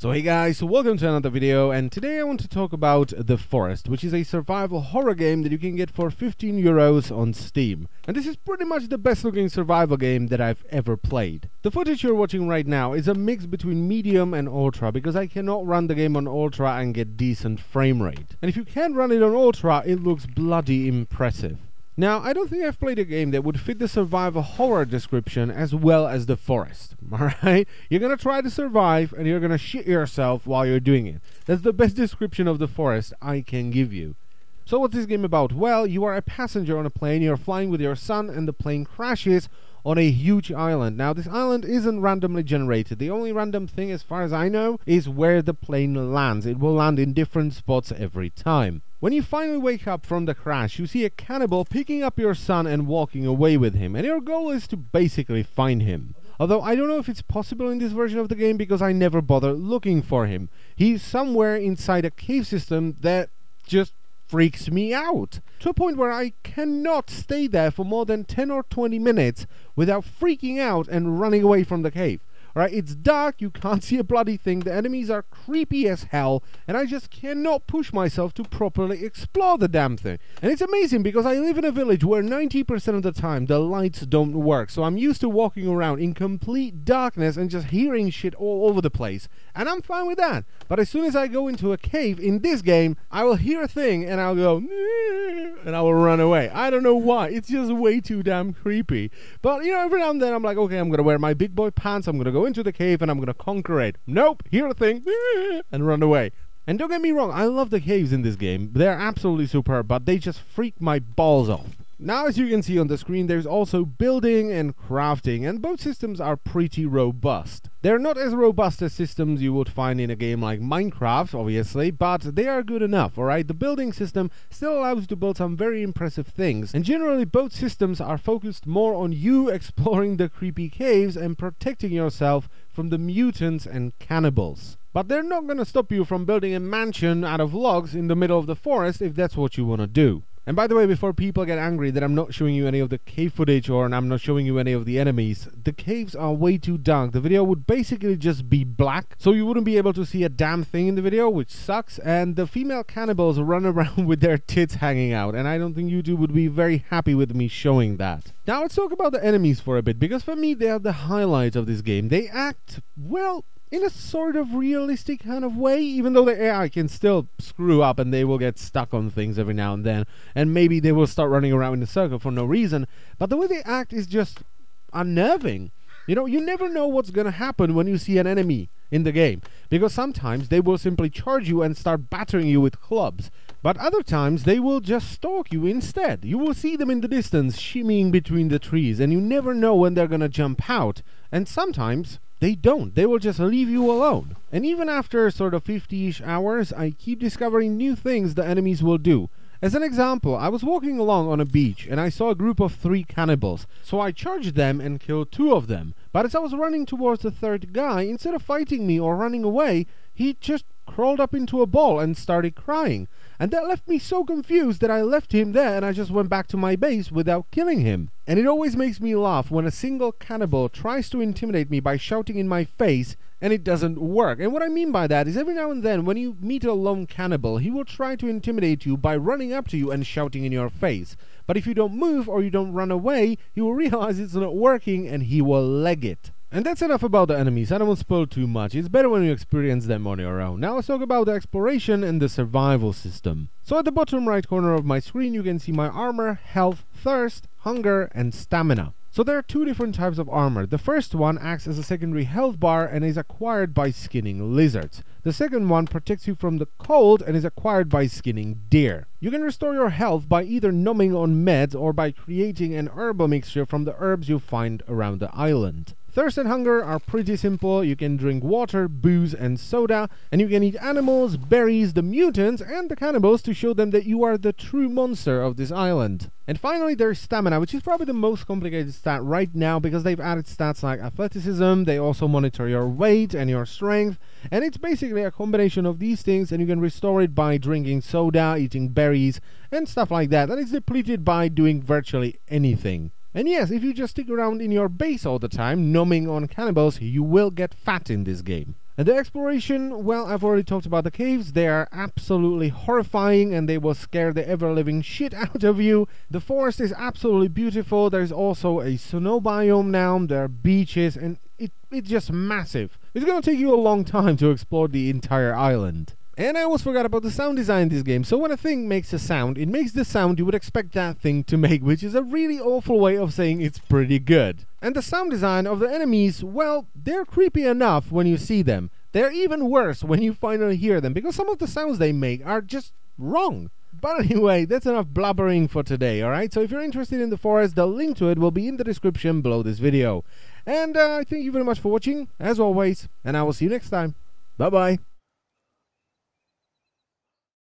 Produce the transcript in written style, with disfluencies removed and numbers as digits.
So hey guys, so welcome to another video, and today I want to talk about The Forest, which is a survival horror game that you can get for 15 euros on Steam. And this is pretty much the best looking survival game that I've ever played. The footage you're watching right now is a mix between medium and ultra, because I cannot run the game on ultra and get decent frame rate. And if you can't run it on ultra, it looks bloody impressive. Now, I don't think I've played a game that would fit the survival horror description as well as The Forest, alright? You're gonna try to survive and you're gonna shit yourself while you're doing it. That's the best description of The Forest I can give you. So what's this game about? Well, you are a passenger on a plane, you're flying with your son, and the plane crashes on a huge island. Now, this island isn't randomly generated. The only random thing, as far as I know, is where the plane lands. It will land in different spots every time. When you finally wake up from the crash, you see a cannibal picking up your son and walking away with him, and your goal is to basically find him. Although I don't know if it's possible in this version of the game because I never bothered looking for him. He's somewhere inside a cave system that just freaks me out, to a point where I cannot stay there for more than 10 or 20 minutes without freaking out and running away from the cave. Right, it's dark, you can't see a bloody thing, the enemies are creepy as hell, and I just cannot push myself to properly explore the damn thing. And it's amazing because I live in a village where 90% of the time the lights don't work, so I'm used to walking around in complete darkness and just hearing shit all over the place, and I'm fine with that. But as soon as I go into a cave in this game, I will hear a thing and I'll go and I will run away. I don't know why, it's just way too damn creepy. But you know, every now and then I'm like, okay, I'm gonna wear my big boy pants, I'm gonna go into the cave and I'm gonna conquer it. Nope, hear a thing and run away. And don't get me wrong, I love the caves in this game. They're absolutely superb, but they just freak my balls off. Now, as you can see on the screen, there's also building and crafting, and both systems are pretty robust. They're not as robust as systems you would find in a game like Minecraft, obviously, but they are good enough, alright? The building system still allows you to build some very impressive things, and generally both systems are focused more on you exploring the creepy caves and protecting yourself from the mutants and cannibals. But they're not gonna stop you from building a mansion out of logs in the middle of the forest if that's what you wanna do. And by the way, before people get angry that I'm not showing you any of the cave footage or I'm not showing you any of the enemies, the caves are way too dark. The video would basically just be black, so you wouldn't be able to see a damn thing in the video, which sucks. And the female cannibals run around with their tits hanging out, and I don't think YouTube would be very happy with me showing that. Now let's talk about the enemies for a bit, because for me they are the highlights of this game. They act, well, in a sort of realistic kind of way, even though the AI can still screw up and they will get stuck on things every now and then, and maybe they will start running around in a circle for no reason, but the way they act is just unnerving. You know, you never know what's gonna happen when you see an enemy in the game, because sometimes they will simply charge you and start battering you with clubs, but other times they will just stalk you instead. You will see them in the distance shimmying between the trees, and you never know when they're gonna jump out, and sometimes they don't. They will just leave you alone. And even after sort of 50-ish hours, I keep discovering new things the enemies will do. As an example, I was walking along on a beach and I saw a group of 3 cannibals. So I charged them and killed 2 of them. But as I was running towards the 3rd guy, instead of fighting me or running away, he just crawled up into a ball and started crying. And that left me so confused that I left him there and I just went back to my base without killing him. And it always makes me laugh when a single cannibal tries to intimidate me by shouting in my face and it doesn't work. And what I mean by that is every now and then when you meet a lone cannibal, he will try to intimidate you by running up to you and shouting in your face. But if you don't move or you don't run away, he will realize it's not working and he will leg it. And that's enough about the enemies. I don't want to spoil too much. It's better when you experience them on your own. Now let's talk about the exploration and the survival system. So at the bottom right corner of my screen you can see my armor, health, thirst, hunger and stamina. So there are 2 different types of armor. The first one acts as a secondary health bar and is acquired by skinning lizards. The second one protects you from the cold and is acquired by skinning deer. You can restore your health by either numbing on meds or by creating an herbal mixture from the herbs you find around the island. Thirst and hunger are pretty simple. You can drink water, booze and soda, and you can eat animals, berries, the mutants and the cannibals to show them that you are the true monster of this island. And finally there's stamina, which is probably the most complicated stat right now because they've added stats like athleticism, they also monitor your weight and your strength, and it's basically a combination of these things, and you can restore it by drinking soda, eating berries and stuff like that, and it's depleted by doing virtually anything. And yes, if you just stick around in your base all the time, numbing on cannibals, you will get fat in this game. And the exploration, well, I've already talked about the caves. They are absolutely horrifying and they will scare the ever-living shit out of you. The forest is absolutely beautiful. There's also a snow biome now. There are beaches and it's just massive. It's gonna take you a long time to explore the entire island. And I almost forgot about the sound design in this game. So when a thing makes a sound, it makes the sound you would expect that thing to make, which is a really awful way of saying it's pretty good. And the sound design of the enemies, well, they're creepy enough when you see them. They're even worse when you finally hear them, because some of the sounds they make are just wrong. But anyway, that's enough blabbering for today, alright? So if you're interested in the forest, the link to it will be in the description below this video. And thank you very much for watching, as always, and I will see you next time. Bye bye.